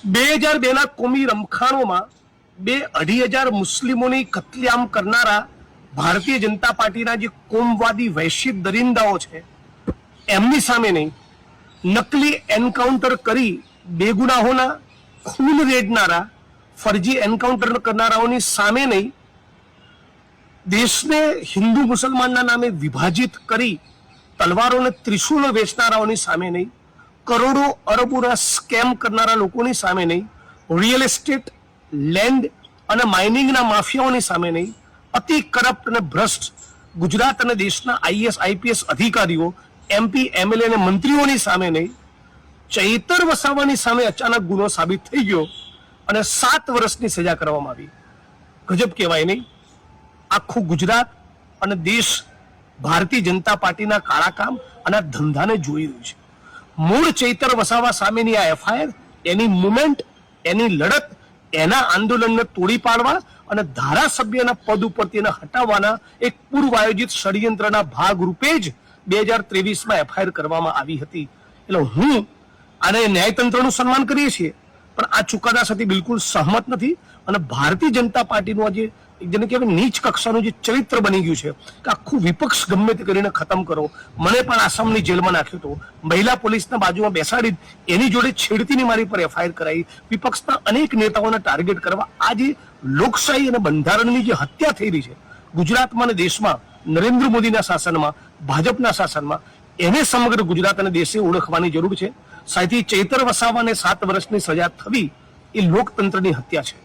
2002 કોમી રમખાણોમાં 2,500 મુસ્લિમોની કત્લેઆમ કરનારા ભારતીય જનતા પાર્ટીના જે કોમવાદી વૈશ્વિક દરિંદાઓ છે એમની સામે નહીં, નકલી એન્કાઉન્ટર કરી બેગુનાહોના ખૂન રેડનારા ફરજી એન્કાઉન્ટર કરનારાઓની સામે નહીં, દેશને હિન્દુ મુસલમાનના નામે વિભાજિત કરી તલવારોને ત્રિશુલો વેચનારાઓની સામે નહીં, કરોડો અરબોના સ્કેમ કરનારા લોકોની સામે નહીં, રિયલ એસ્ટેટ, લેન્ડ અને માઇનિંગના માફિયાઓની સામે નહીં, અતિ કરપ્ટ અને ભ્રષ્ટ ગુજરાત અને દેશના આઈએસ આઈપીએસ અધિકારીઓ, એમપી, એમએલએ અને મંત્રીઓની સામે નહીં, ચૈતર વસાવાની સામે અચાનક ગુનો સાબિત થઈ ગયો અને 7 વર્ષની સજા કરવામાં આવી. ગજબ કહેવાય નહીં? આખું ગુજરાત અને દેશ ભારતીય જનતા પાર્ટીના કાળા કામ અને ધંધાને જોઈ રહ્યું છે. મૂળ ચૈતર વસાવા સામેની આ એફઆઈઆર, એની મુવમેન્ટ, એની લડત, એના આંદોલનને તોડી પાડવા અને ધારાસભ્યના પદ ઉપરથી એને હટાવવાના એક પૂર્વ આયોજિત ષડયંત્રના ભાગરૂપે જ 2023માં એફઆઈઆર કરવામાં આવી હતી. એટલે હું આને ન્યાયતંત્રનું સન્માન કરીએ છીએ, પણ આ ચુકાદા સાથે બિલકુલ સહમત નથી. અને ભારતીય જનતા પાર્ટીનું આજે જેને કહેવાય નીચ કક્ષાનું જે ચરિત્ર બની ગયું છે કે આખું વિપક્ષ ગમે તે કરીને ખતમ કરો. મને પણ આસામની જેલમાં નાખ્યો હતો, મહિલા પોલીસના બાજુમાં બેસાડી એની જોડે છેડતીની મારી પર એફઆઈઆર કરાઈ, વિપક્ષના અનેક નેતાઓને ટાર્ગેટ કરવા આ જે લોકશાહી અને બંધારણની જે હત્યા થઈ રહી છે ગુજરાતમાં અને દેશમાં, નરેન્દ્ર મોદીના શાસનમાં, ભાજપના શાસનમાં, એને સમગ્ર ગુજરાત અને દેશે ઓળખવાની જરૂર છે. સાથી ચૈતર વસાવાને 7 વર્ષની સજા થવી એ લોકતંત્રની હત્યા છે.